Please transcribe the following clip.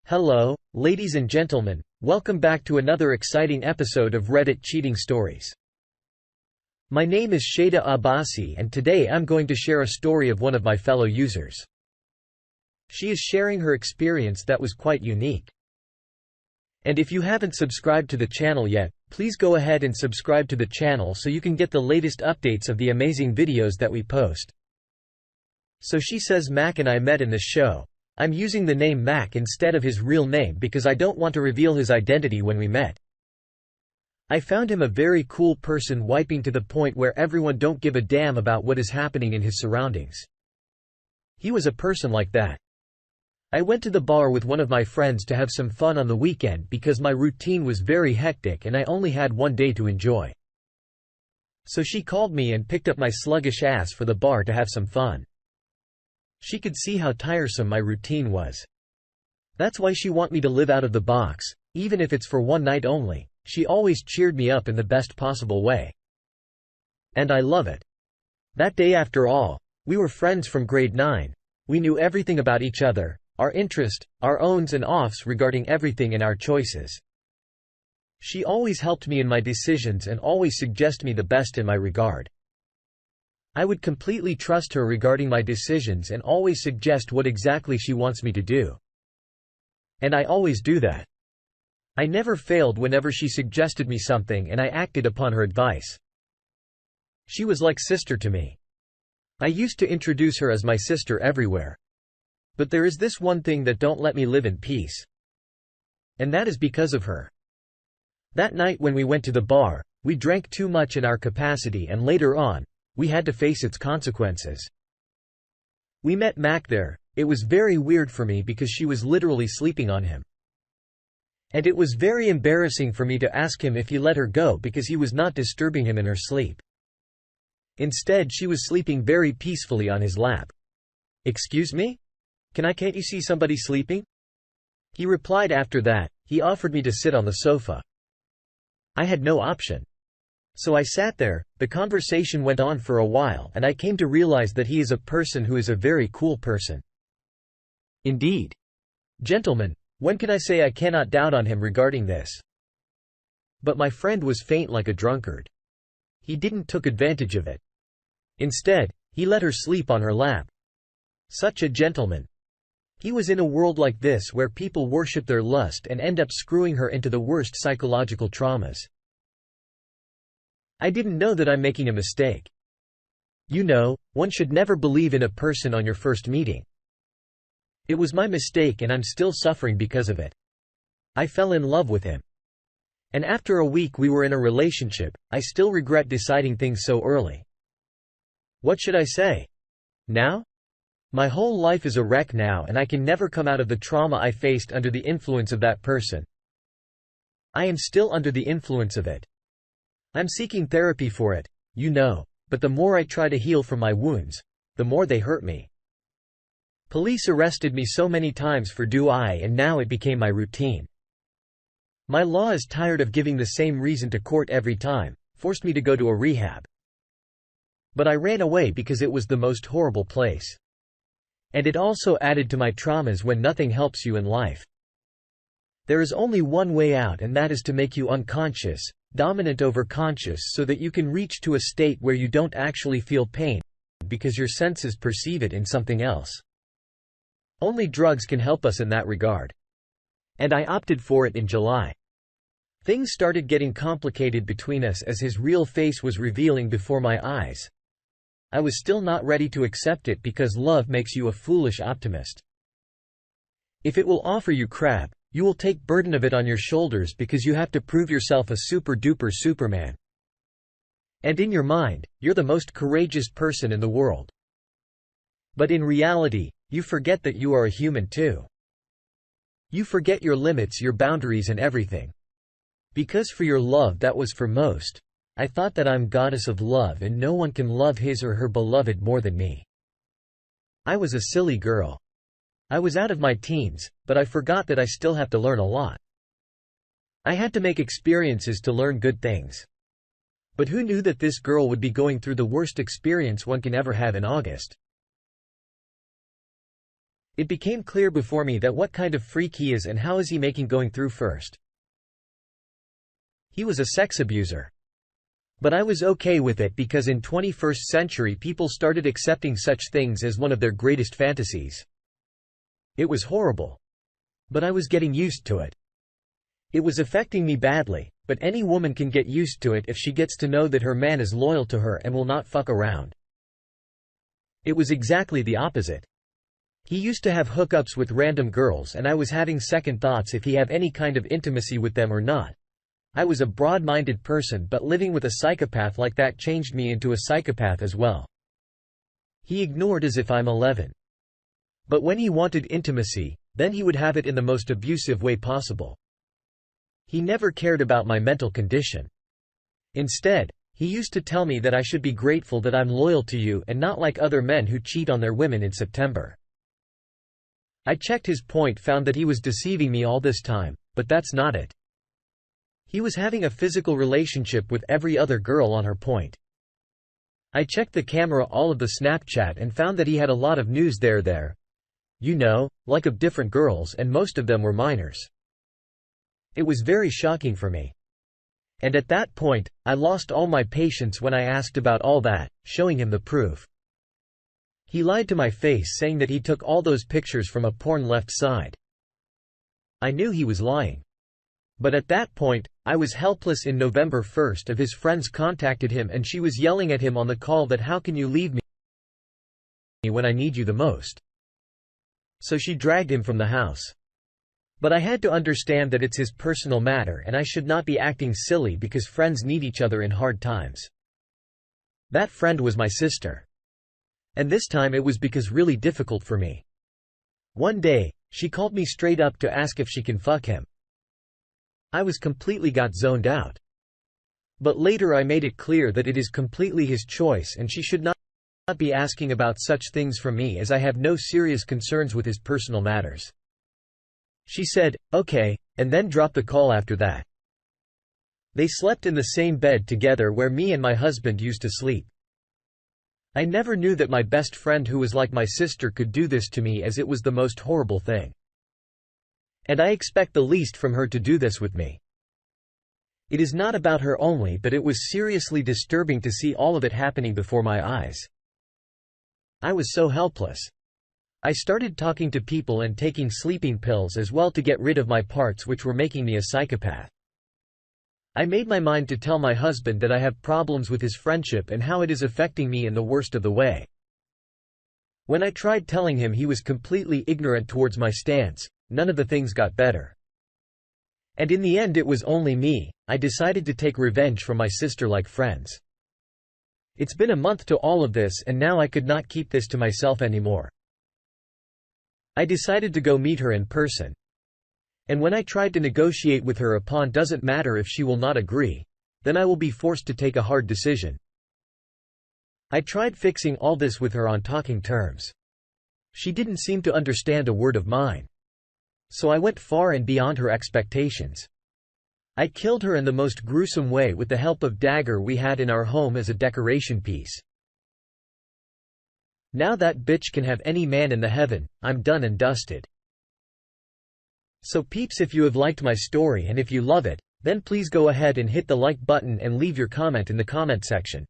Hello, ladies and gentlemen, welcome back to another exciting episode of Reddit Cheating Stories. My name is Shada Abbasi and today I'm going to share a story of one of my fellow users. She is sharing her experience that was quite unique. And if you haven't subscribed to the channel yet, please go ahead and subscribe to the channel so you can get the latest updates of the amazing videos that we post. So she says, Mac and I met in the show. I'm using the name Mac instead of his real name because I don't want to reveal his identity when we met. I found him a very cool person, wiping to the point where everyone don't give a damn about what is happening in his surroundings. He was a person like that. I went to the bar with one of my friends to have some fun on the weekend because my routine was very hectic and I only had one day to enjoy. So she called me and picked up my sluggish ass for the bar to have some fun. She could see how tiresome my routine was. That's why she want me to live out of the box, even if it's for one night only. She always cheered me up in the best possible way. And I love it. That day, after all, we were friends from grade 9. We knew everything about each other, our interest, our ons and offs regarding everything and our choices. She always helped me in my decisions and always suggest me the best in my regard. I would completely trust her regarding my decisions and always suggest what exactly she wants me to do. And I always do that. I never failed whenever she suggested me something and I acted upon her advice. She was like sister to me. I used to introduce her as my sister everywhere. But there is this one thing that don't let me live in peace. And that is because of her. That night when we went to the bar, we drank too much in our capacity and later on, we had to face its consequences. We met Mac there. It was very weird for me because she was literally sleeping on him. And it was very embarrassing for me to ask him if he let her go because he was not disturbing him in her sleep. Instead, she was sleeping very peacefully on his lap. Excuse me? Can't you see somebody sleeping? He replied. After that, he offered me to sit on the sofa. I had no option. So I sat there. The conversation went on for a while and I came to realize that he is a person who is a very cool person. Indeed. Gentlemen, when can I say I cannot doubt on him regarding this? But my friend was faint like a drunkard. He didn't took advantage of it. Instead, he let her sleep on her lap. Such a gentleman. He was in a world like this where people worship their lust and end up screwing her into the worst psychological traumas. I didn't know that I'm making a mistake. You know, one should never believe in a person on your first meeting. It was my mistake and I'm still suffering because of it. I fell in love with him. And after a week we were in a relationship. I still regret deciding things so early. What should I say? Now? My whole life is a wreck now and I can never come out of the trauma I faced under the influence of that person. I am still under the influence of it. I'm seeking therapy for it, you know, but the more I try to heal from my wounds, the more they hurt me. Police arrested me so many times for DUI and now it became my routine. My law is tired of giving the same reason to court every time, forced me to go to a rehab. But I ran away because it was the most horrible place. And it also added to my traumas when nothing helps you in life. There is only one way out and that is to make you unconscious, dominant over conscious so that you can reach to a state where you don't actually feel pain, because your senses perceive it in something else. Only drugs can help us in that regard. And I opted for it in July. Things started getting complicated between us as his real face was revealing before my eyes. I was still not ready to accept it because love makes you a foolish optimist. If it will offer you crap, you will take burden of it on your shoulders because you have to prove yourself a super-duper Superman. And in your mind, you're the most courageous person in the world. But in reality, you forget that you are a human too. You forget your limits, your boundaries and everything. Because for your love that was for most. I thought that I'm goddess of love and no one can love his or her beloved more than me. I was a silly girl. I was out of my teens, but I forgot that I still have to learn a lot. I had to make experiences to learn good things. But who knew that this girl would be going through the worst experience one can ever have in August? It became clear before me that what kind of freak he is and how is he making going through first. He was a sex abuser. But I was okay with it because in 21st century people started accepting such things as one of their greatest fantasies. It was horrible. But I was getting used to it. It was affecting me badly, but any woman can get used to it if she gets to know that her man is loyal to her and will not fuck around. It was exactly the opposite. He used to have hookups with random girls and I was having second thoughts if he have any kind of intimacy with them or not. I was a broad-minded person, but living with a psychopath like that changed me into a psychopath as well. He ignored as if I'm 11. But when he wanted intimacy, then he would have it in the most abusive way possible. He never cared about my mental condition. Instead, he used to tell me that I should be grateful that I'm loyal to you and not like other men who cheat on their women in September. I checked his point, found that he was deceiving me all this time, but that's not it. He was having a physical relationship with every other girl on her point. I checked the camera, all of the Snapchat, and found that he had a lot of news there. You know, like of different girls, and most of them were minors. It was very shocking for me. And at that point, I lost all my patience when I asked about all that, showing him the proof. He lied to my face saying that he took all those pictures from a porn left side. I knew he was lying. But at that point, I was helpless. In November 1st of his friends contacted him and she was yelling at him on the call that how can you leave me when I need you the most. So she dragged him from the house. But I had to understand that it's his personal matter and I should not be acting silly because friends need each other in hard times. That friend was my sister. And this time it was because really difficult for me. One day, she called me straight up to ask if she can fuck him. I was completely got zoned out. But later I made it clear that it is completely his choice and she should not be asking about such things from me as I have no serious concerns with his personal matters. She said, okay, and then dropped the call after that. They slept in the same bed together where me and my husband used to sleep. I never knew that my best friend who was like my sister could do this to me, as it was the most horrible thing. And I expect the least from her to do this with me. It is not about her only, but it was seriously disturbing to see all of it happening before my eyes. I was so helpless. I started talking to people and taking sleeping pills as well to get rid of my parts which were making me a psychopath. I made my mind to tell my husband that I have problems with his friendship and how it is affecting me in the worst of the way. When I tried telling him, he was completely ignorant towards my stance. None of the things got better. And in the end it was only me. I decided to take revenge from my sister like friends. It's been a month to all of this and now I could not keep this to myself anymore. I decided to go meet her in person. And when I tried to negotiate with her upon doesn't matter if she will not agree, then I will be forced to take a hard decision. I tried fixing all this with her on talking terms. She didn't seem to understand a word of mine. So I went far and beyond her expectations. I killed her in the most gruesome way with the help of dagger we had in our home as a decoration piece. Now that bitch can have any man in the heaven. I'm done and dusted. So peeps, if you have liked my story and if you love it, then please go ahead and hit the like button and leave your comment in the comment section.